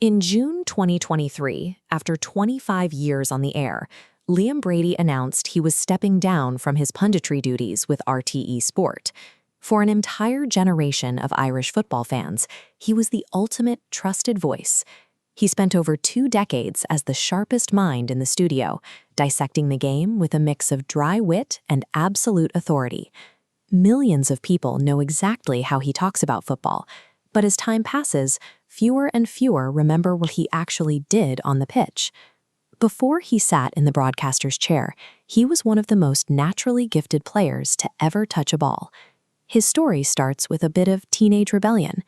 In June 2023, after 25 years on the air, Liam Brady announced he was stepping down from his punditry duties with RTE Sport. For an entire generation of Irish football fans, he was the ultimate trusted voice. He spent over 2 decades as the sharpest mind in the studio, dissecting the game with a mix of dry wit and absolute authority. Millions of people know exactly how he talks about football, but as time passes, fewer and fewer remember what he actually did on the pitch. Before he sat in the broadcaster's chair, he was one of the most naturally gifted players to ever touch a ball. His story starts with a bit of teenage rebellion.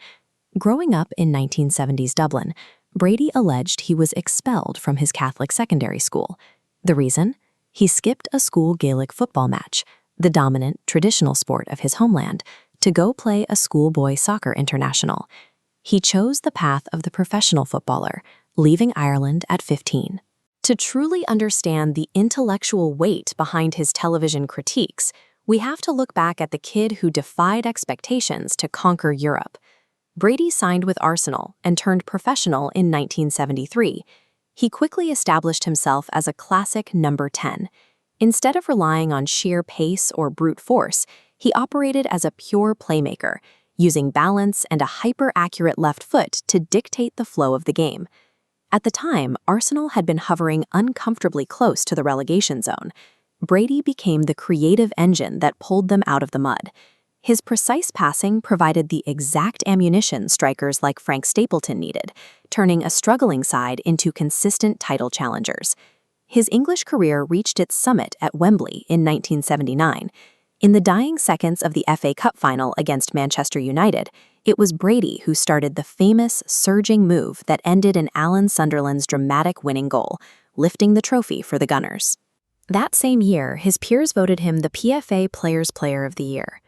Growing up in 1970s Dublin, Brady alleged he was expelled from his Catholic secondary school. The reason? He skipped a school Gaelic football match, the dominant traditional sport of his homeland, to go play a schoolboy soccer international. He chose the path of the professional footballer, leaving Ireland at 15. To truly understand the intellectual weight behind his television critiques, we have to look back at the kid who defied expectations to conquer Europe. Brady signed with Arsenal and turned professional in 1973. He quickly established himself as a classic number 10. Instead of relying on sheer pace or brute force, he operated as a pure playmaker, using balance and a hyper-accurate left foot to dictate the flow of the game. At the time, Arsenal had been hovering uncomfortably close to the relegation zone. Brady became the creative engine that pulled them out of the mud. His precise passing provided the exact ammunition strikers like Frank Stapleton needed, turning a struggling side into consistent title challengers. His English career reached its summit at Wembley in 1979. In the dying seconds of the FA Cup final against Manchester United, it was Brady who started the famous surging move that ended in Alan Sunderland's dramatic winning goal, lifting the trophy for the Gunners. That same year, his peers voted him the PFA Players' Player of the Year.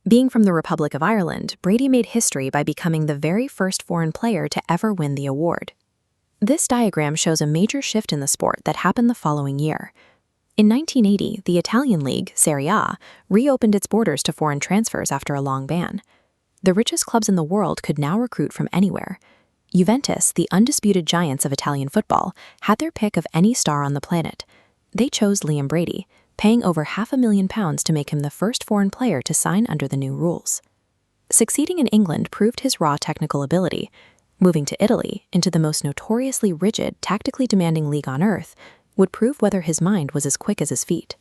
Being from the Republic of Ireland, Brady made history by becoming the very first foreign player to ever win the award. This diagram shows a major shift in the sport that happened the following year. In 1980, the Italian league, Serie A, reopened its borders to foreign transfers after a long ban. The richest clubs in the world could now recruit from anywhere. Juventus, the undisputed giants of Italian football, had their pick of any star on the planet. They chose Liam Brady, paying over £500,000 to make him the first foreign player to sign under the new rules. Succeeding in England proved his raw technical ability. Moving to Italy, into the most notoriously rigid, tactically demanding league on earth, would prove whether his mind was as quick as his feet.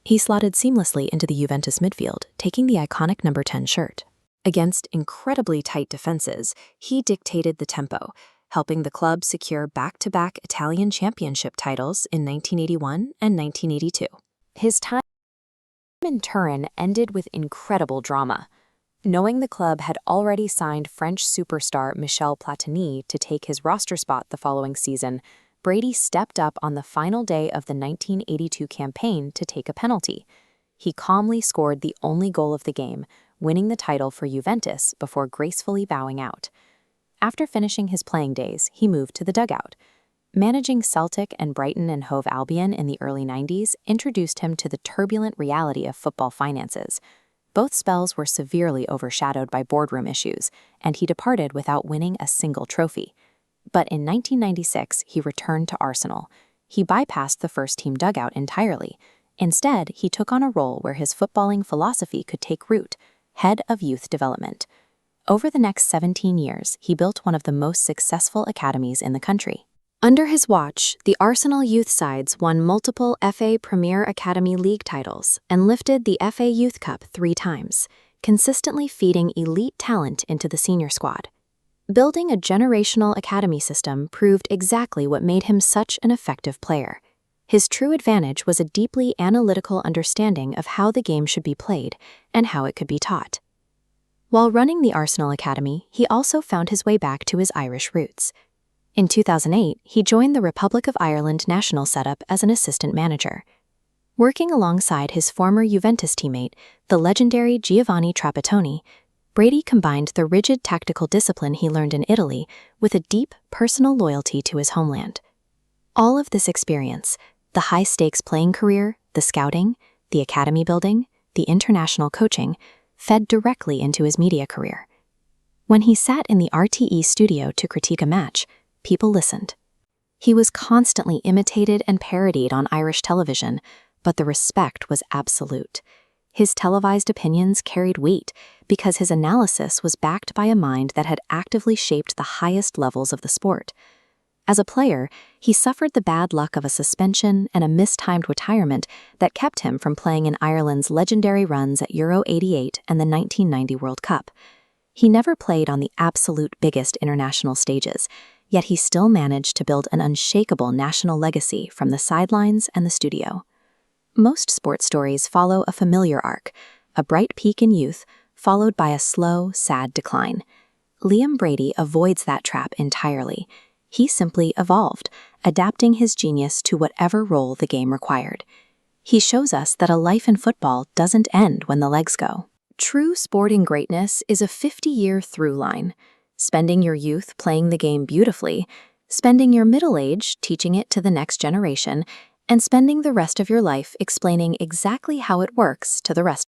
He slotted seamlessly into the Juventus midfield, taking the iconic number 10 shirt. Against incredibly tight defenses, he dictated the tempo, helping the club secure back-to-back Italian championship titles in 1981 and 1982. His time in Turin ended with incredible drama. Knowing the club had already signed French superstar Michel Platini to take his roster spot the following season, Brady stepped up on the final day of the 1982 campaign to take a penalty. He calmly scored the only goal of the game, winning the title for Juventus before gracefully bowing out. After finishing his playing days, he moved to the dugout. Managing Celtic and Brighton and Hove Albion in the early 90s introduced him to the turbulent reality of football finances. Both spells were severely overshadowed by boardroom issues, and he departed without winning a single trophy. But in 1996, he returned to Arsenal. He bypassed the first-team dugout entirely. Instead, he took on a role where his footballing philosophy could take root, head of youth development. Over the next 17 years, he built one of the most successful academies in the country. Under his watch, the Arsenal youth sides won multiple FA Premier Academy League titles and lifted the FA Youth Cup 3 times, consistently feeding elite talent into the senior squad. Building a generational academy system proved exactly what made him such an effective player. His true advantage was a deeply analytical understanding of how the game should be played and how it could be taught. While running the Arsenal Academy, he also found his way back to his Irish roots. In 2008, he joined the Republic of Ireland national setup as an assistant manager. Working alongside his former Juventus teammate, the legendary Giovanni Trapattoni, Brady combined the rigid tactical discipline he learned in Italy with a deep personal loyalty to his homeland. All of this experience, the high-stakes playing career, the scouting, the academy building, the international coaching, fed directly into his media career. When he sat in the RTE studio to critique a match, people listened. He was constantly imitated and parodied on Irish television, but the respect was absolute. His televised opinions carried weight because his analysis was backed by a mind that had actively shaped the highest levels of the sport. As a player, he suffered the bad luck of a suspension and a mistimed retirement that kept him from playing in Ireland's legendary runs at Euro '88 and the 1990 World Cup. He never played on the absolute biggest international stages, yet he still managed to build an unshakable national legacy from the sidelines and the studio. Most sports stories follow a familiar arc, a bright peak in youth, followed by a slow, sad decline. Liam Brady avoids that trap entirely. He simply evolved, adapting his genius to whatever role the game required. He shows us that a life in football doesn't end when the legs go. True sporting greatness is a 50-year through line. Spending your youth playing the game beautifully, spending your middle age teaching it to the next generation, and spending the rest of your life explaining exactly how it works to the rest